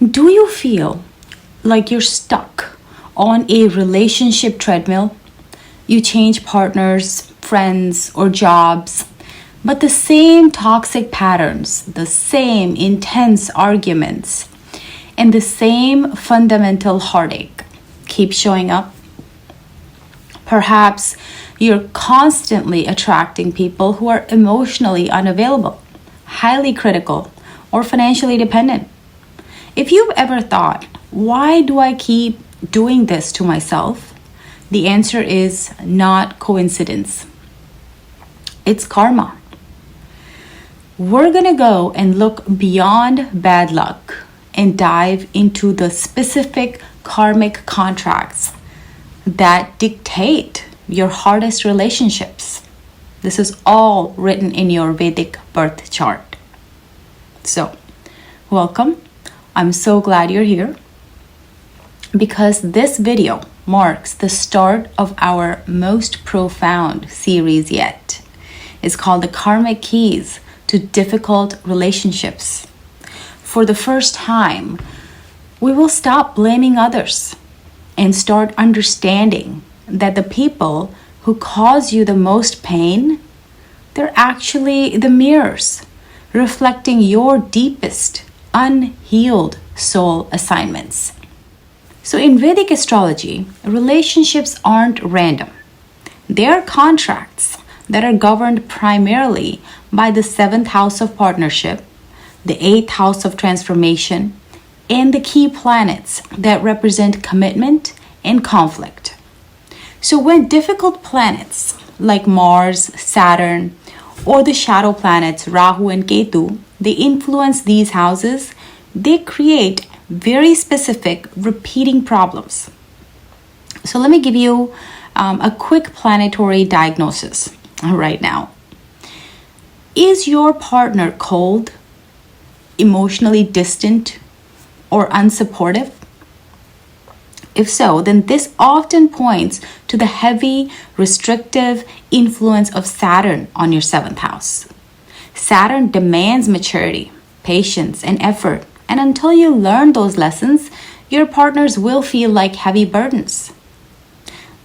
Do you feel like you're stuck on a relationship treadmill? You change partners, friends, or jobs, but the same toxic patterns, the same intense arguments, and the same fundamental heartache keep showing up? Perhaps you're constantly attracting people who are emotionally unavailable, highly critical, or financially dependent. If you've ever thought, why do I keep doing this to myself? The answer is not coincidence. It's karma. We're going to go and look beyond bad luck and dive into the specific karmic contracts that dictate your hardest relationships. This is all written in your Vedic Birth Chart. So, welcome. I'm so glad you're here because this video marks the start of our most profound series yet. It's called the Karmic Keys to Difficult Relationships. For the first time, we will stop blaming others and start understanding that the people who cause you the most pain, they're actually the mirrors reflecting your deepest unhealed soul assignments. So in Vedic astrology, relationships aren't random. They are contracts that are governed primarily by the 7th house of partnership, the 8th house of transformation, and the key planets that represent commitment and conflict. So when difficult planets like Mars, Saturn, or the shadow planets Rahu and Ketu, they influence these houses, they create very specific repeating problems. So let me give you a quick planetary diagnosis right now. Is your partner cold, emotionally distant, or unsupportive? If so, then this often points to the heavy, restrictive influence of Saturn on your 7th house. Saturn demands maturity, patience, and effort. And until you learn those lessons, your partners will feel like heavy burdens.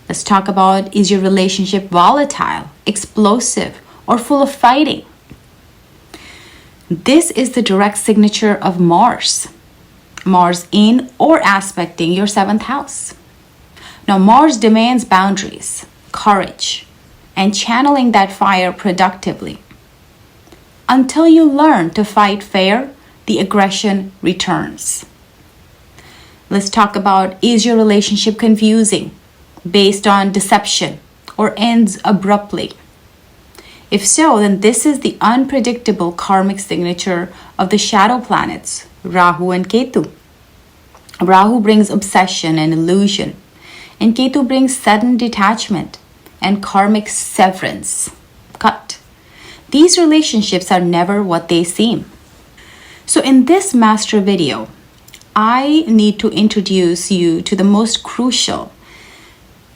Let's talk about, is your relationship volatile, explosive, or full of fighting? This is the direct signature of Mars. Mars in or aspecting your 7th house. Now, Mars demands boundaries, courage, and channeling that fire productively. Until you learn to fight fair, the aggression returns. Let's talk about, is your relationship confusing, based on deception, or ends abruptly? If so, then this is the unpredictable karmic signature of the shadow planets, Rahu and Ketu. Rahu brings obsession and illusion, and Ketu brings sudden detachment and karmic severance, cut. These relationships are never what they seem. So in this master video, I need to introduce you to the most crucial,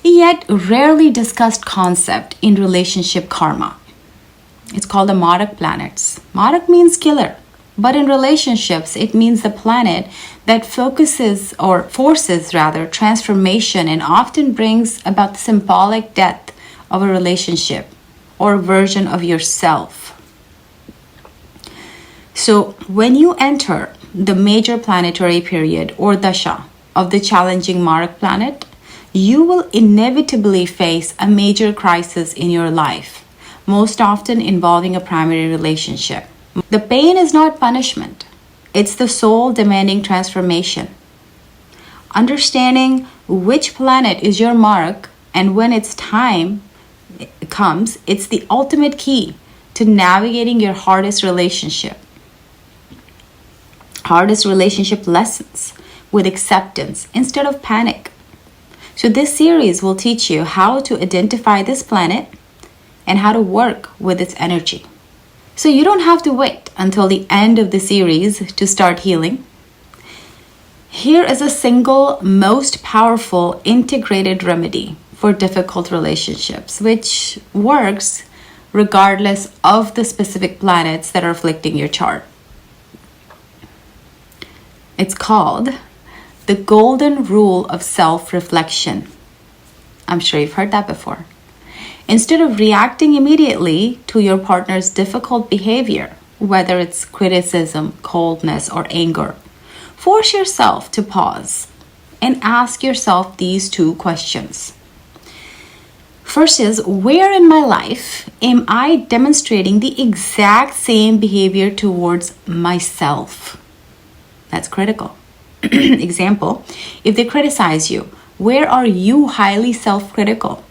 yet rarely discussed concept in relationship karma. It's called the Marak planets. Marak means killer, but in relationships, it means the planet that forces transformation and often brings about the symbolic death of a relationship or version of yourself. So when you enter the major planetary period or dasha of the challenging Marak planet, you will inevitably face a major crisis in your life, most often involving a primary relationship. The pain is not punishment. It's the soul demanding transformation. Understanding which planet is your mark and when its time comes, it's the ultimate key to navigating your hardest relationship lessons with acceptance instead of panic. So this series will teach you how to identify this planet and how to work with its energy. So you don't have to wait until the end of the series to start healing. Here is a single, most powerful integrated remedy for difficult relationships, which works regardless of the specific planets that are afflicting your chart. It's called the Golden Rule of Self-Reflection. I'm sure you've heard that before. Instead of reacting immediately to your partner's difficult behavior, whether it's criticism, coldness, or anger, force yourself to pause and ask yourself these two questions. First is, where in my life am I demonstrating the exact same behavior towards myself? That's critical. Example, if they criticize you, where are you highly self-critical?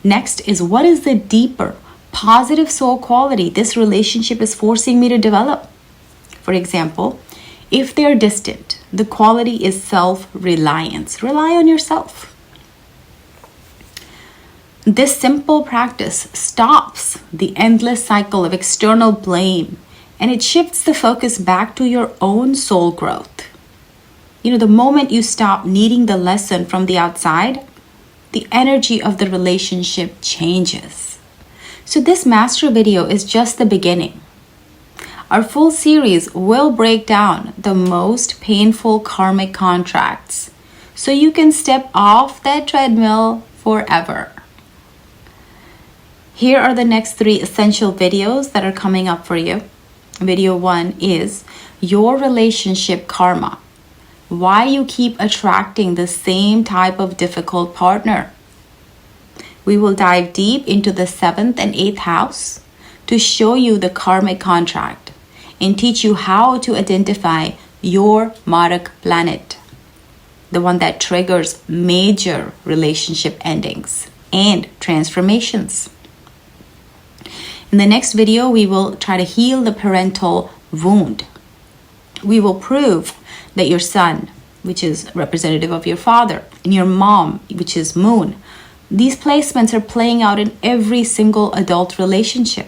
Next is, what is the deeper, positive soul quality this relationship is forcing me to develop? For example, if they're distant, the quality is self-reliance. Rely on yourself. This simple practice stops the endless cycle of external blame, and it shifts the focus back to your own soul growth. The moment you stop needing the lesson from the outside, the energy of the relationship changes. So this master video is just the beginning. Our full series will break down the most painful karmic contracts so you can step off that treadmill forever. Here are the next 3 essential videos that are coming up for you. Video 1 is your relationship karma. Why you keep attracting the same type of difficult partner. We will dive deep into the 7th and 8th house to show you the karmic contract and teach you how to identify your Marak planet, the one that triggers major relationship endings and transformations. In the next video, we will try to heal the parental wound. We will prove that your son, which is representative of your father, and your mom, which is moon, these placements are playing out in every single adult relationship.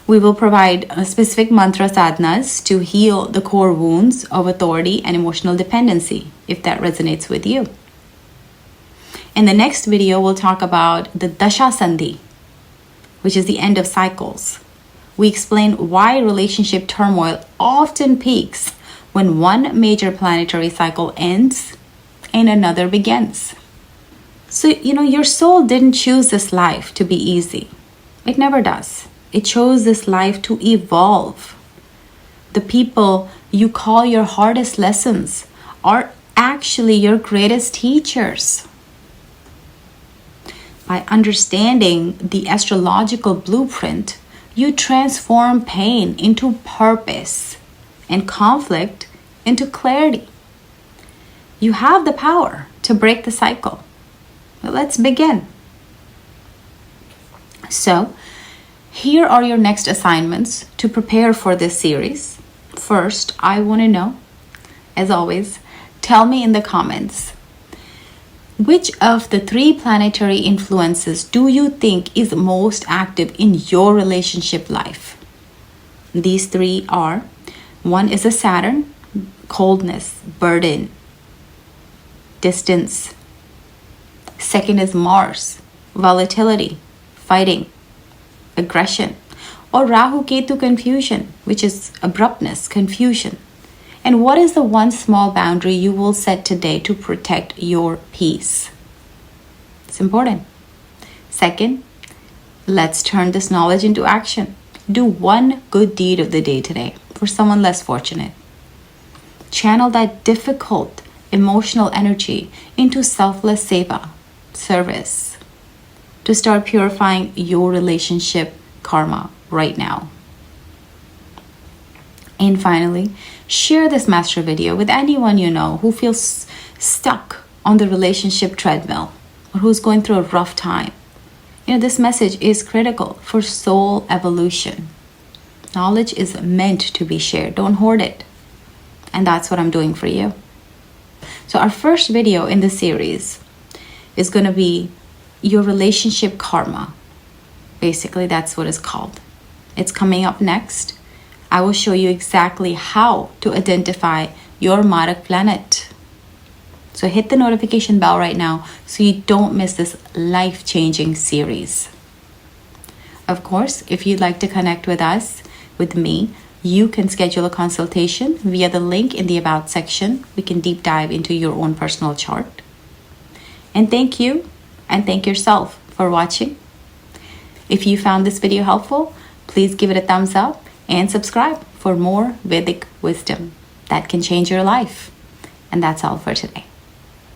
We will provide specific mantra sadhanas to heal the core wounds of authority and emotional dependency, if that resonates with you. In the next video, we'll talk about the Dasha Sandhi, which is the end of cycles. We explain why relationship turmoil often peaks when one major planetary cycle ends and another begins. So, your soul didn't choose this life to be easy. It never does. It chose this life to evolve. The people you call your hardest lessons are actually your greatest teachers. By understanding the astrological blueprint, you transform pain into purpose and conflict into clarity. You have the power to break the cycle. Well, let's begin. So, here are your next assignments to prepare for this series. First, I want to know, as always, tell me in the comments, which of the 3 planetary influences do you think is most active in your relationship life? These 3 are, 1 is a Saturn, coldness, burden, distance. 2nd is Mars, volatility, fighting, aggression. Or Rahu Ketu confusion, which is abruptness, confusion. And what is the one small boundary you will set today to protect your peace? It's important. 2nd, let's turn this knowledge into action. Do one good deed of the day today for someone less fortunate. Channel that difficult emotional energy into selfless seva, service, to start purifying your relationship karma right now. And finally, share this master video with anyone you know who feels stuck on the relationship treadmill or who's going through a rough time. This message is critical for soul evolution. Knowledge is meant to be shared. Don't hoard it. And that's what I'm doing for you. So our first video in the series is going to be your relationship karma. Basically, that's what it's called. It's coming up next. I will show you exactly how to identify your Marak planet. So hit the notification bell right now so you don't miss this life-changing series. Of course, if you'd like to connect with us, with me, You can schedule a consultation via the link in the About section. We can deep dive into your own personal chart. And thank you and thank yourself for watching. If you found this video helpful, please give it a thumbs up and subscribe for more Vedic wisdom that can change your life. And that's all for today.